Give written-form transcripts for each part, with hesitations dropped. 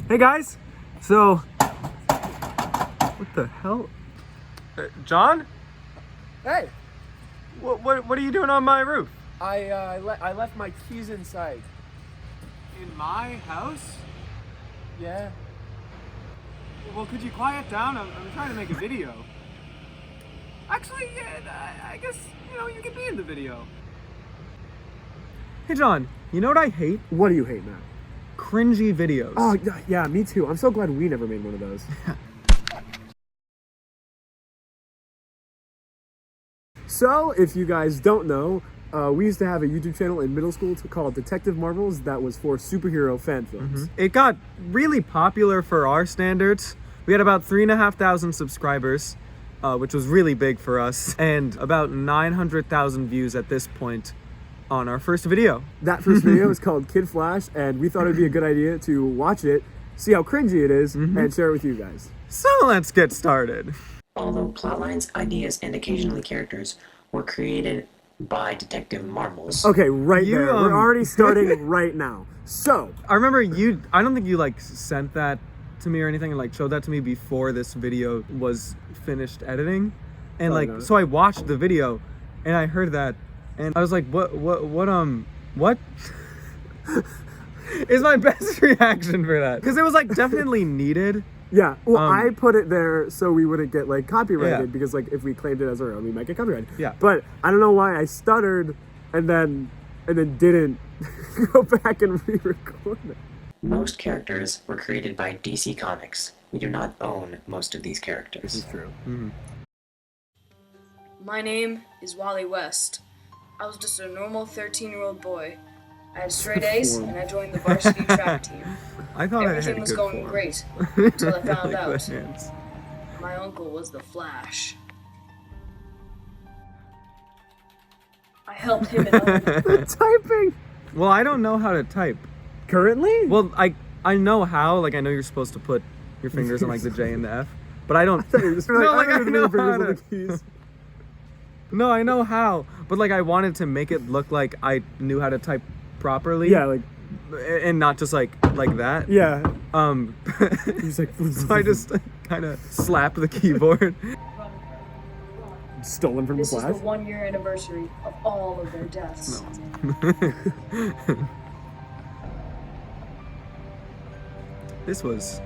Hey guys, so what the hell? John? Hey, What are you doing on my roof? I left my keys inside. In my house? Yeah. Well, could you quiet down? I'm trying to make a video. Actually, yeah, I guess, you can be in the video. Hey John, you know what I hate? What do you hate, Matt? Cringy videos. Oh, yeah, me too. I'm so glad we never made one of those. So, if you guys don't know, we used to have a YouTube channel in middle school called Detective Marvels that was for superhero fan films. It got really popular for our standards. We had about 3,500 subscribers, which was really big for us, and about 900,000 views at this point on our first video. That first video is called Kid Flash, and we thought it'd be a good idea to watch it, see how cringy it is, and share it with you guys. So let's get started. Although plotlines, ideas, and occasionally characters were created by Detective Marvels. Okay, right You, there. We're already starting right now. So, I remember I don't think you sent that to me or anything and showed that to me before this video was finished editing. And Probably not. so I watched the video and I heard that and I was like, what is my best reaction for that? Because it was definitely needed. yeah, well, I put it there so we wouldn't get copyrighted Yeah. because if we claimed it as our own, we might get copyrighted. Yeah. But I don't know why I stuttered and then didn't go back and re-record it. Most characters were created by DC Comics. We do not own most of these characters. True. My name is Wally West. I was just a normal 13-year-old boy. I had straight A's and I joined the varsity track team. I thought I Everything had was good going form. great until I found Like out good hands. my uncle was the Flash. I helped him and Owen. Typing! Well, I don't know how to type. Currently? Well, I know how. I know you're supposed to put your fingers on the J and the F, but I don't. No, I know how to. Keys. No, I know how, but I wanted to make it look like I knew how to type properly. Yeah, and not just like that. yeah. He's so I just kind of slapped the keyboard. Stolen from This the is Flash? the 1-year anniversary of all of their deaths. This was,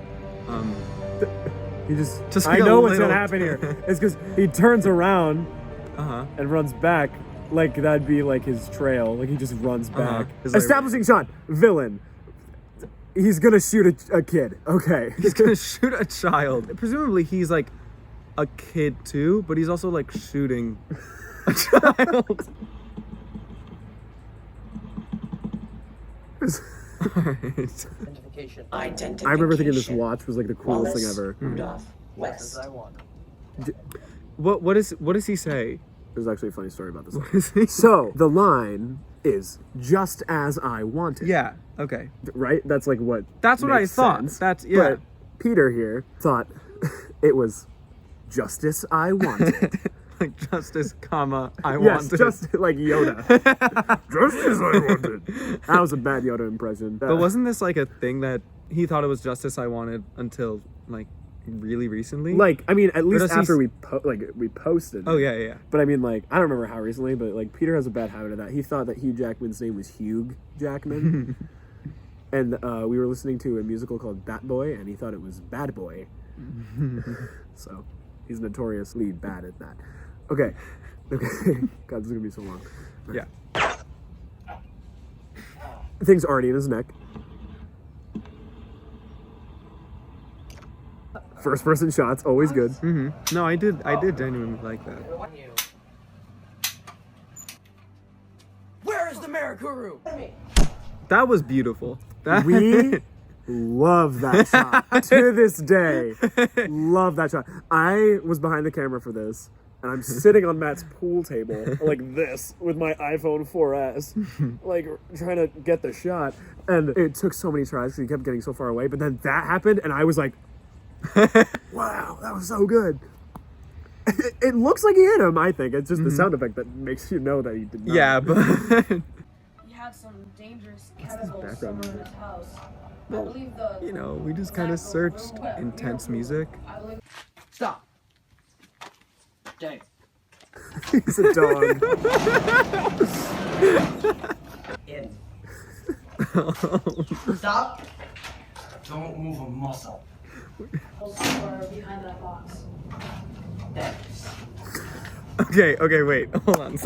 He just Just I like a know what's little- gonna happen here. It's because he turns around and runs back that'd be his trail. He just runs back. It's like- Establishing shot. Villain. He's gonna shoot a kid. Okay. He's gonna shoot a child. Presumably he's a kid too, but he's also shooting a child. Alright. Identification. I remember thinking this watch was the coolest thing Wallace ever. Rudolph West. What does he say? There's actually a funny story about this. What is he? So the line is just as I wanted. Yeah. Okay. Right? That's what. That's what I makes thought. sense. That's yeah. But Peter here thought it was justice I wanted. Justice, comma, I Yes, wanted. just like Yoda. Justice I wanted. That was a bad Yoda impression. But wasn't this a thing that he thought it was justice I wanted until really recently? I mean, at least does he after we posted. Oh it. yeah. But I mean, I don't remember how recently, but Peter has a bad habit of that. He thought that Hugh Jackman's name was Hugh Jackman. And we were listening to a musical called Bat Boy, and he thought it was Bad Boy. So he's notoriously bad at that. Okay. God, this is gonna be so long. Yeah. Thing's already in his neck. First person shots, always good. No, I did genuinely like that. Where is the Marikuru? That was beautiful. We love that shot to this day. Love that shot. I was behind the camera for this, and I'm sitting on Matt's pool table like this with my iPhone 4S, trying to get the shot. And it took so many tries because he kept getting so far away. But then that happened, and I was like, "Wow, that was so good." It looks like he hit him. I think it's just the sound effect that makes you know that he did not. Yeah, but He had some dangerous chemicals background somewhere in his house. Well, you know, we just kind of searched intense music. Stop. Dang. He's a dog. In. Stop. Don't move a muscle. Behind that box. Thanks. Okay, wait, hold on.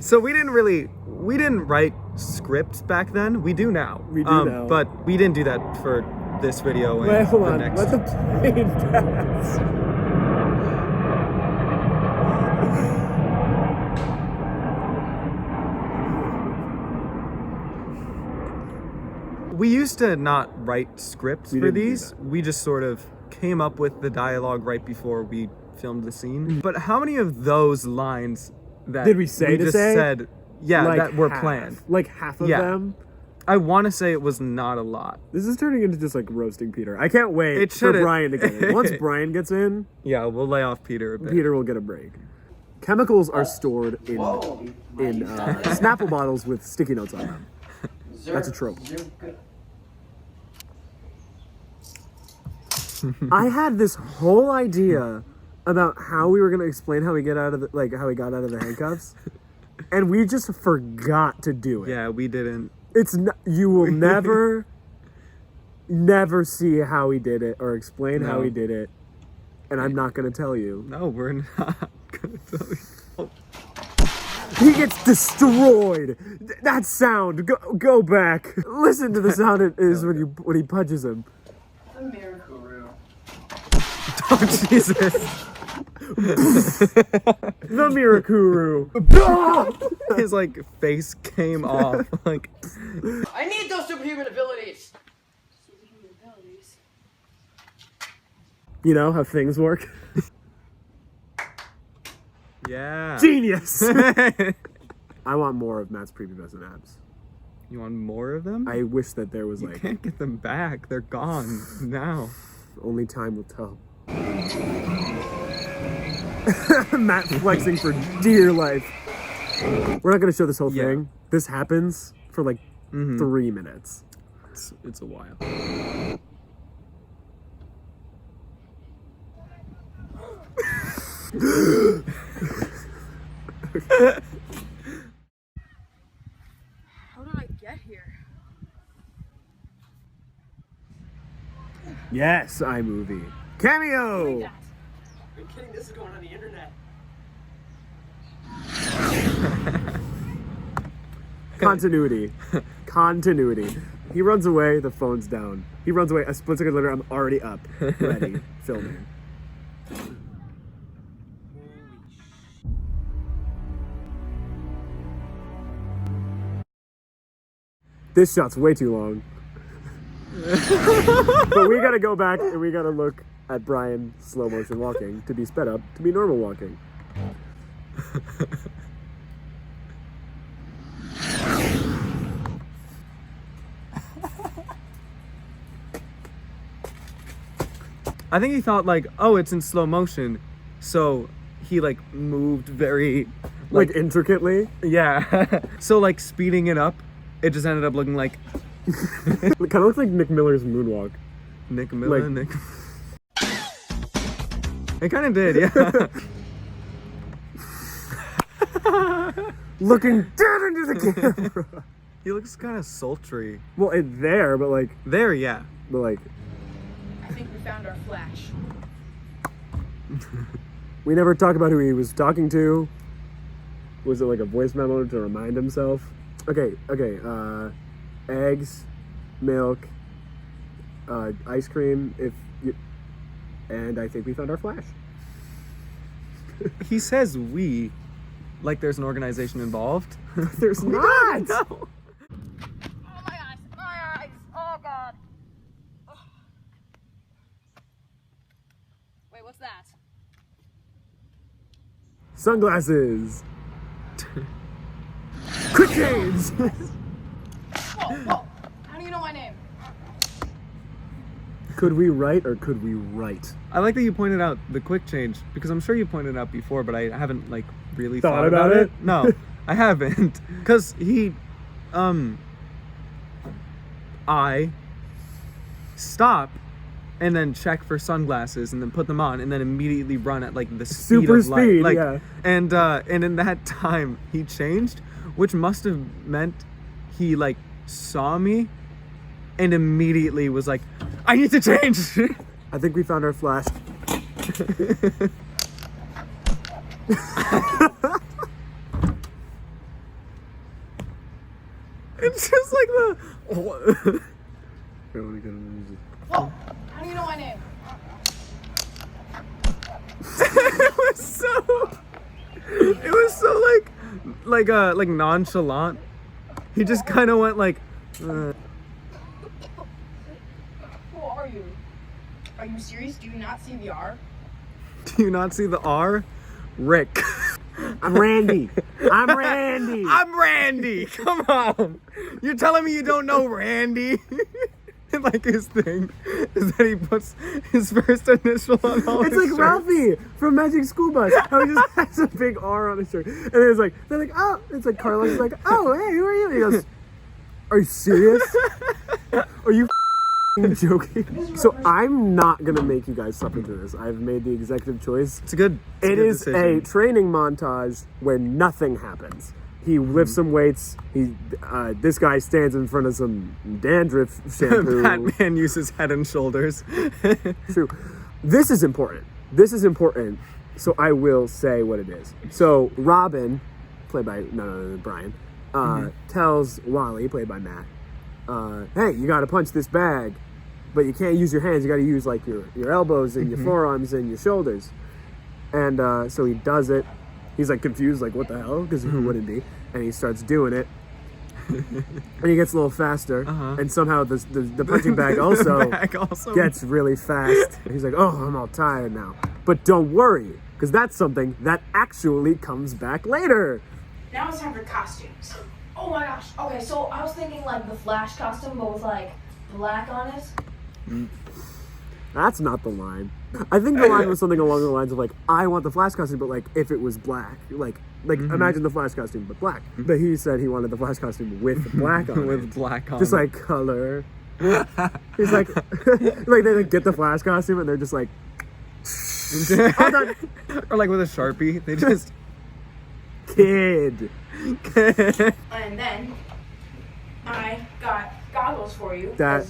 So we didn't write scripts back then. We do now. We do now. But we didn't do that for this video and Wait, hold the on. next. Let the plane pass. We used to not write scripts We for didn't do these. that. We just sort of came up with the dialogue right before we filmed the scene. Mm-hmm. But how many of those lines that Did we say to just say? said, yeah, Like that were half. planned? Like half of Yeah. them. I want to say it was not a lot. This is turning into just like roasting Peter. I can't wait It for shouldn't. Brian to get in. Once Brian gets in, Yeah, we'll lay off Peter a bit. Peter will get a break. Chemicals are stored in Whoa. Snapple bottles with sticky notes on them. That's a trope. I had this whole idea about how we were gonna explain how we get out of how we got out of the handcuffs, and we just forgot to do it. Yeah, we didn't. It's you will never see how he did it or explain how No. he did it, and I'm not gonna tell you. No, we're not gonna tell you. He gets destroyed. That sound. Go back. Listen to the sound it is when he punches him. The Miracuru. Oh, Jesus. The Miracuru. His, like, face came off. Like, I need those superhuman abilities. You know how things work. yeah. Genius. I want more of Matt's prepubescent abs. You want more of them? I wish that there was You like can't get them back. They're gone now. only time will tell. Matt flexing for dear life. We're not gonna show this whole Yeah. thing. This happens for like 3 minutes. It's a while. How did I get here? Yes, iMovie. Cameo! Are you kidding? This is going on the internet. Continuity. Continuity. He runs away, the phone's down. He runs away, a split second later, I'm already up, ready, filming. This shot's way too long. But we gotta go back and we gotta look at Brian slow motion walking to be sped up to be normal walking. I think he thought, like, oh, it's in slow motion. So he, like, moved very, Like intricately. yeah. So, like, speeding it up, it just ended up looking like It kind of looks like Nick Miller's moonwalk. Nick Miller. Like- Nick. It kind of did, yeah. Looking dead into the camera. He looks kind of sultry. Well, it's there, but like, There, yeah. I think we found our flash. we never talk about who he was talking to. Was it like a voice memo to remind himself? Okay. Eggs, milk, ice cream. And I think we found our flash. He says we, like there's an organization involved. There's not. No. Oh my eyes! My eyes! Oh god! Ugh. Wait, what's that? Sunglasses. Quick change. Whoa! How do you know my name? Could we write or could we write? I like that you pointed out the quick change because I'm sure you pointed it out before, but I haven't like really Thought thought about it? No, I haven't. Because I stop and then check for sunglasses and then put them on and then immediately run at like the speed Super of light. speed, Like, yeah. And in that time he changed, which must have meant he like saw me and immediately was like, I need to change. I think we found our flash. It's just like the How do you know my name? it was so like nonchalant. He just kind of went like Who are you? Are you serious? Do you not see the R? do you not see the R? Rick. I'm Randy. I'm Randy. I'm Randy. Come on. You're telling me you don't know Randy? And like his thing is that he puts his first initial on all It's his like shirts. Ralphie from Magic School Bus. How he just has a big R on his shirt. And then it's like, they're like, oh, it's like Carlos is like, oh, hey, who are you? He goes, are you serious? Are you joking? So I'm not gonna make you guys suffer through this. I've made the executive choice. It's a good. It is decision. a training montage where nothing happens. He lifts some weights. This guy stands in front of some dandruff shampoo. Batman uses Head and Shoulders. True. This is important. This is important. So I will say what it is. So Robin, played by none other than Brian, tells Wally, played by Matt, hey, you got to punch this bag, but you can't use your hands. You got to use like your elbows and your forearms and your shoulders. And so he does it. He's like confused, like what the hell? Because who wouldn't be? And he starts doing it. And he gets a little faster. And somehow the punching bag also, gets really fast. He's like, oh, I'm all tired now. But don't worry, because that's something that actually comes back later. Now it's time for costumes. Oh my gosh. Okay, so I was thinking like the Flash costume, but with like black on it. That's not the line. I think the line was something along the lines of like, I want the Flash costume, but like if it was black, like imagine the Flash costume but black. But he said he wanted the Flash costume with black on it. With black on. Just like color. He's like, like they like, get the Flash costume and they're just like, all done. Or like with a Sharpie, they just Kid. And then I got goggles for you. That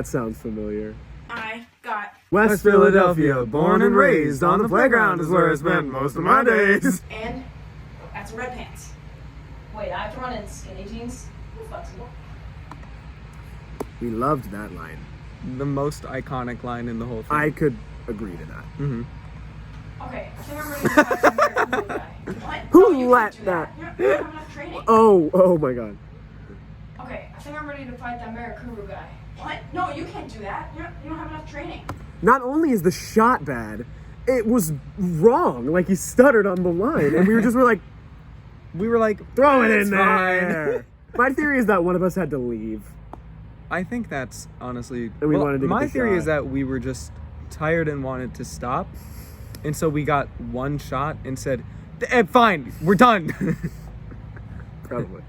sounds familiar. I got West Philadelphia, born and raised on the playground is where I spent most of my days. and got some red pants. Wait, I have to run in skinny jeans? I'm flexible. We loved that line. the most iconic line in the whole thing. I could agree to that. Mm-hmm. Okay, I think I'm ready to fight the American Blue guy. What? Who No, you can't let do that? You don't have enough training. Oh my god. Okay, I think I'm ready to fight the American Blue guy. What? No, you can't do that. You don't have enough training. Not only is the shot bad, it was wrong. Like he stuttered on the line, and we were like, throw it "It's in there. My theory is that one of us had to leave. I think that's honestly. And we wanted to get my the theory shot. is that we were just tired and wanted to stop, and so we got one shot and said, "Fine, we're done." Probably.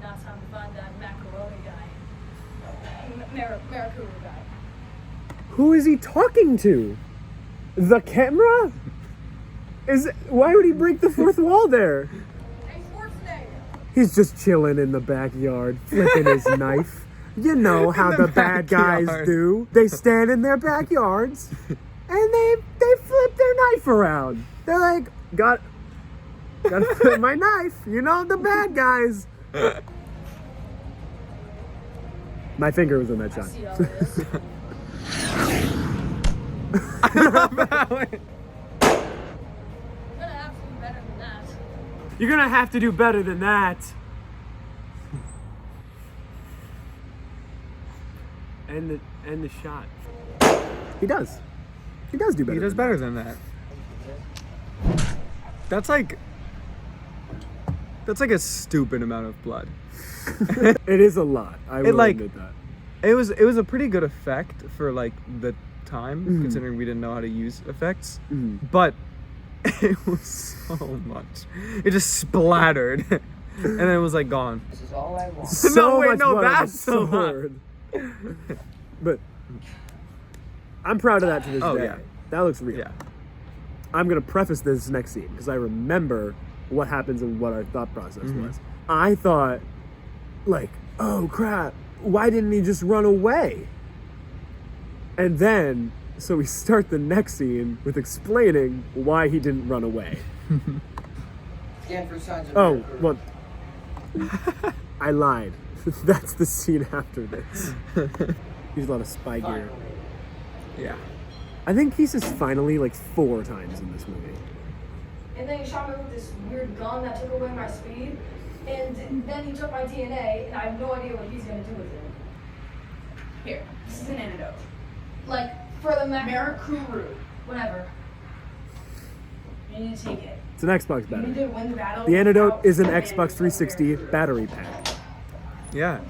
Now it's time to find that macaroni guy. Maracuru guy. Who is he talking to? The camera? Why would he break the fourth wall there? Hey, Schwarzenegger. He's just chilling in the backyard, flipping his knife. You know how the the bad guys backyard. do. They stand in their backyards and they flip their knife around. They're like, gotta flip my knife. You know the bad guys. My finger was in that shot. See all this. I'm gonna have to do better than that. You're gonna have to do better than that. And the shot. He does. He does do better. He does than better than that. That's like a stupid amount of blood. that. It is a lot. I will like- admit that. It was a pretty good effect for like the time, considering we didn't know how to use effects. But it was so much. It just splattered. and then it was like gone. This is all I want. So wait, much no, blood on that's the so hot. sword. But I'm proud of that to this Oh, day. yeah. That looks real. Yeah. I'm gonna preface this next scene because I remember what happens and what our thought process Mm-hmm. was. I thought, like, oh crap, why didn't he just run away? And then, so we start the next scene with explaining why he didn't run away. Scan for signs of Oh, Mercury. well, I lied. That's the scene after this. He's a lot of spy gear. Yeah. I think he says finally like 4 times in this movie. And then he shot me with this weird gun that took away my speed. And then he took my DNA, and I have no idea what he's gonna do with it. Here, this is an antidote. Like, for the Mercury. whatever. You need to take it. It's an Xbox You battery. need to win the battle. The antidote without is an spending Xbox 360 Mercury. battery pack. Yeah.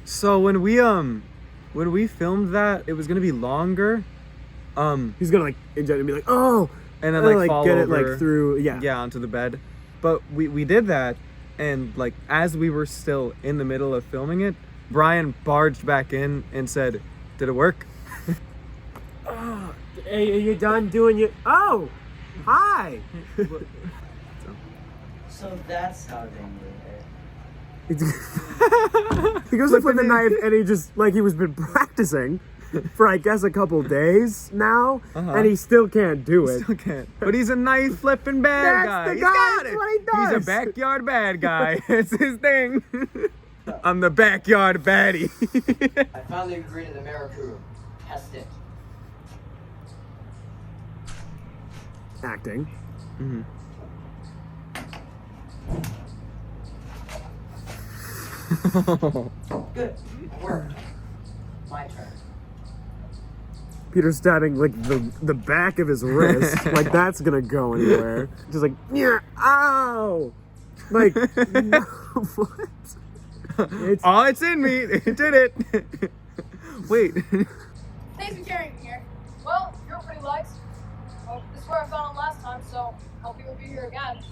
So when we filmed that, it was gonna be longer. He's gonna like inject and be like, oh, And then like fall get it over, like through, yeah. onto the bed. But we did that, and like as we were still in the middle of filming it, Brian barged back in and said, "Did it work?" Hey, are you done doing it? Oh, hi. So that's how they move it. He goes to flip the knife and he just like he was been practicing for I guess a couple days now, Uh-huh. and he still can't do it. Still can't. But he's a knife flipping bad That's guy. the He's guy, got that's it. what he He's a does. backyard bad guy. It's his thing. I'm the backyard baddie. I finally agree to the Mercury. Test it. Acting. Good. Work. My turn. Peter stabbing like the back of his wrist, like that's gonna go anywhere. Just like, yeah, ow, like, no, what? It's Oh, it's in me. It did it. Wait. Thanks for carrying me here. Well, you're pretty light. Well, this is where I found him last time, so hope you'll be here again.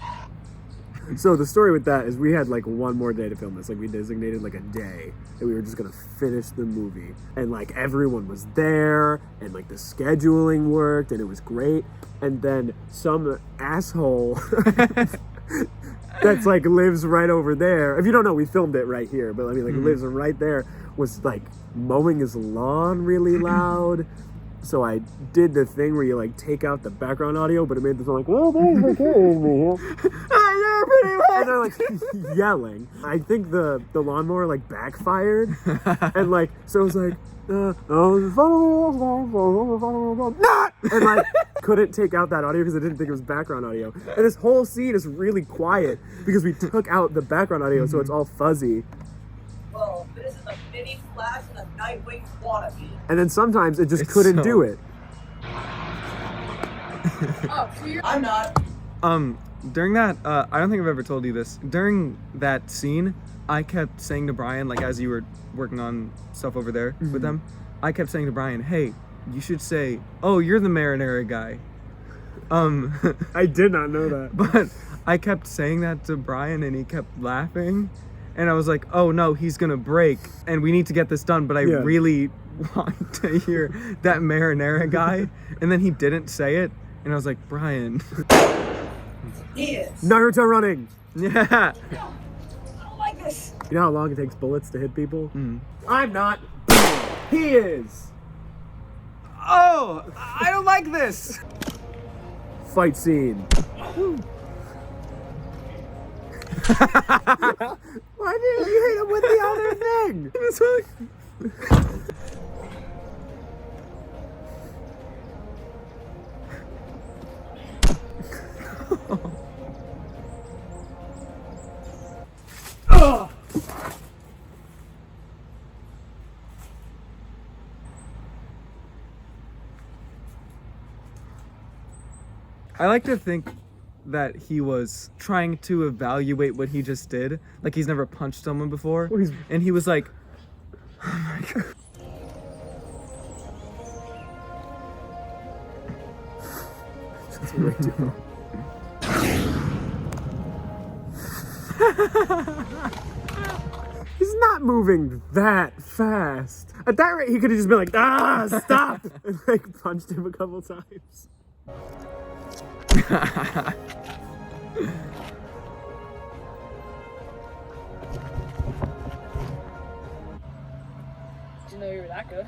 So the story with that is we had like one more day to film this. Like we designated like a day that we were just gonna finish the movie, and like everyone was there, and like the scheduling worked, and it was great. And then some asshole that's like lives right over there. If you don't know, we filmed it right here, but I mean like lives right there. Was like mowing his lawn really loud. So I did the thing where you like take out the background audio, but it made them sound like, well, thanks for carrying me here. And they're like yelling. I think the lawnmower like backfired, and like so it was like, and like couldn't take out that audio because I didn't think it was background audio. And this whole scene is really quiet because we took out the background audio, so it's all fuzzy. Well, this is a mini flash and a Nightwing wannabe. And then sometimes it just It's couldn't so- do it. Oh, so you're I'm not. During that, I don't think I've ever told you this. During that scene, I kept saying to Brian, like as you were working on stuff over there with them, I kept saying to Brian, "Hey, you should say, oh, you're the marinara guy." I did not know that. But I kept saying that to Brian, and he kept laughing, and I was like, "Oh no, he's gonna break, and we need to get this done." But I Yeah. really want to hear that marinara guy, and then he didn't say it, and I was like, "Brian." He is. Naruto running. Yeah. I don't like this. You know how long it takes bullets to hit people? Mm. I'm not. He is. Oh, I don't like this. Fight scene. Why didn't you hit him with the other thing? It's like- I like to think that he was trying to evaluate what he just did. Like he's never punched someone before. Well, he's- And he was like, oh my God. Way too low. He's not moving that fast. At that rate, he could have just been like, ah, stop! And like punched him a couple times. Didn't know you were that good.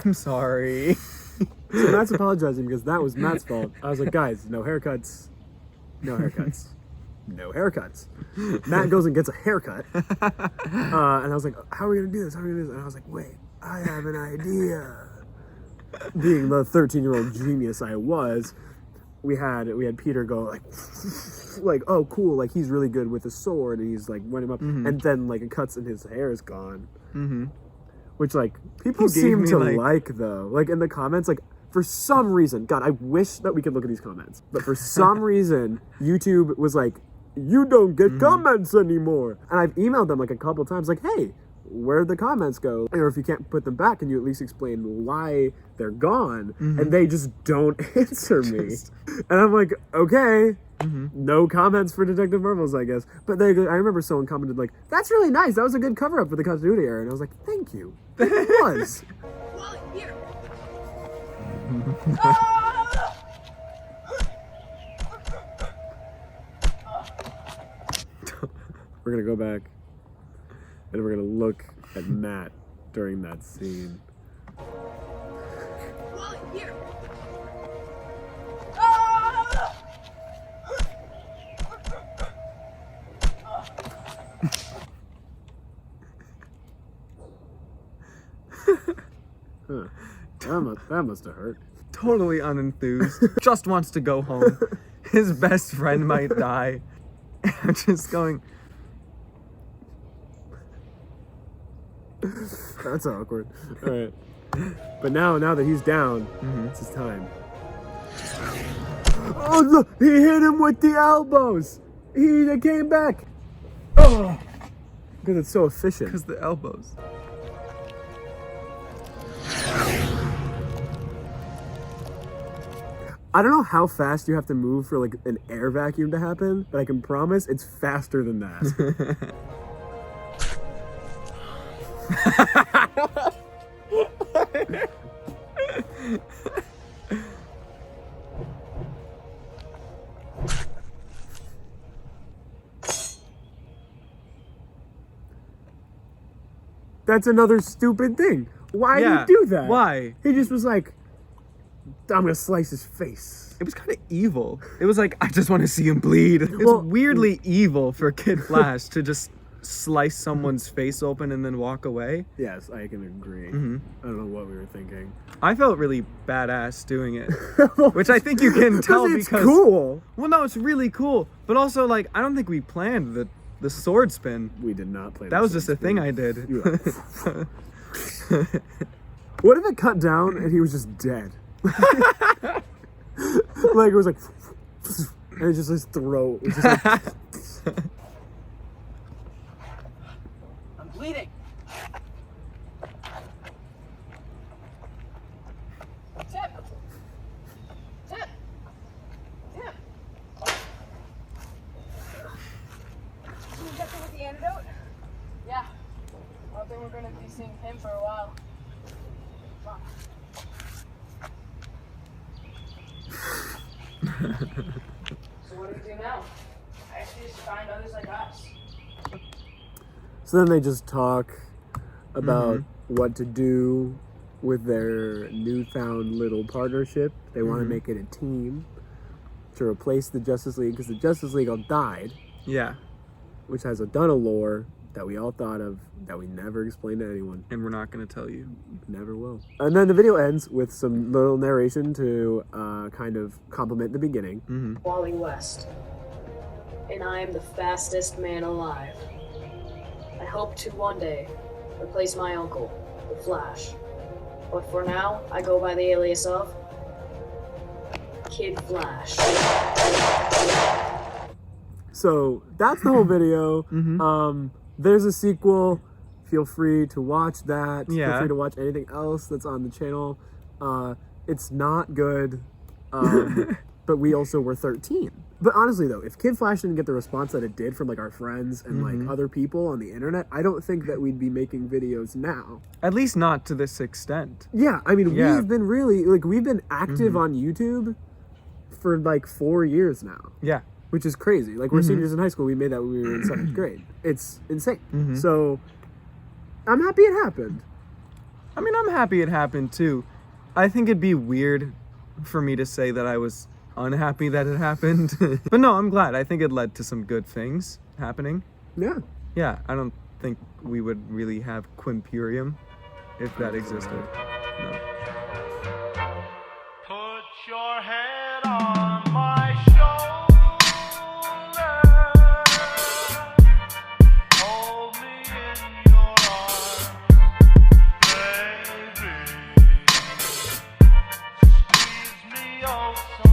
I'm sorry. So Matt's apologizing because that was Matt's fault. I was like, guys, no haircuts. No haircuts. No haircuts. Matt goes and gets a haircut. And I was like, how are we going to do this? How are we going to do this? And I was like, wait, I have an idea. Being the 13-year-old genius I was, we had Peter go like, oh, cool. Like, he's really good with a sword. And he's like, running him up. And then, like, it cuts and his hair is gone. Which, like, people He gave seem me, to like- like, though. Like, in the comments, like, for some reason, God, I wish that we could look at these comments. But for some reason, YouTube was like, you don't get comments anymore. And I've emailed them, like, a couple times, like, hey, where'd the comments go? Or if you can't put them back, can you at least explain why they're gone? And they just don't answer me. And I'm like, okay. No comments for Detective Marvels, I guess. But I remember someone commented like, that's really nice. That was a good cover-up for the continuity error. And I was like, thank you. It was. Wally, here. We're going to go back and we're going to look at Matt during that scene. Wally, here. Huh. That must have hurt. Totally unenthused. Just wants to go home. His best friend might die. I'm just going, That's awkward. All right. But now that he's down, it's his time. Oh, look! He hit him with the elbows! He came back! Oh! Because it's so efficient. because the elbows. I don't know how fast you have to move for like an air vacuum to happen, but I can promise it's faster than that. That's another stupid thing. Why Yeah, did he do that? why? He just was like, I'm gonna slice his face. It was kind of evil. It was like, I just want to see him bleed. It's Well- weirdly evil for Kid Flash to just slice someone's face open and then walk away. Yes, I can agree. I don't know what we were thinking. I felt really badass doing it, which I think you can tell it's because cool. Well, no, it's really cool, but also like I don't think we planned the sword spin. We did not play. That was just a thing I did. You were like, what if it cut down and he was just dead? Like it was like, and it's just his throat was just like, I'm bleeding. Tim. Tim. Tim. You injected with the antidote? Yeah. I don't think we're gonna be seeing him for a while. Wow. So what do we do now? I actually just find others like us. So then they just talk about what to do with their newfound little partnership. They want to make it a team to replace the Justice League because the Justice League all died, Yeah, which has a ton of lore that we all thought of that we never explained to anyone. and we're not gonna tell you. Never will. And then the video ends with some little narration to kind of complement the beginning. Wally West. And I am the fastest man alive. I hope to one day replace my uncle, the Flash. But for now, I go by the alias of Kid Flash. So that's the whole video. There's a sequel. Feel free to watch that. Feel Yeah. free to watch anything else that's on the channel. It's not good. But we also were 13. But honestly, though, if Kid Flash didn't get the response that it did from like our friends and like other people on the internet, I don't think that we'd be making videos now. At least not to this extent. Yeah, I mean, Yeah. we've been really we've been active on YouTube for like 4 years now, Yeah. which is crazy. Like we're seniors in high school. We made that when we were in 7th grade. It's insane. So I'm happy it happened. I mean, I'm happy it happened too. I think it'd be weird for me to say that I was unhappy that it happened. But no, I'm glad. I think it led to some good things happening. Yeah. Yeah, I don't think we would really have Quimperium if that existed. No. Put your head on my shoulder. Hold me in your arms, baby. Squeeze me oh so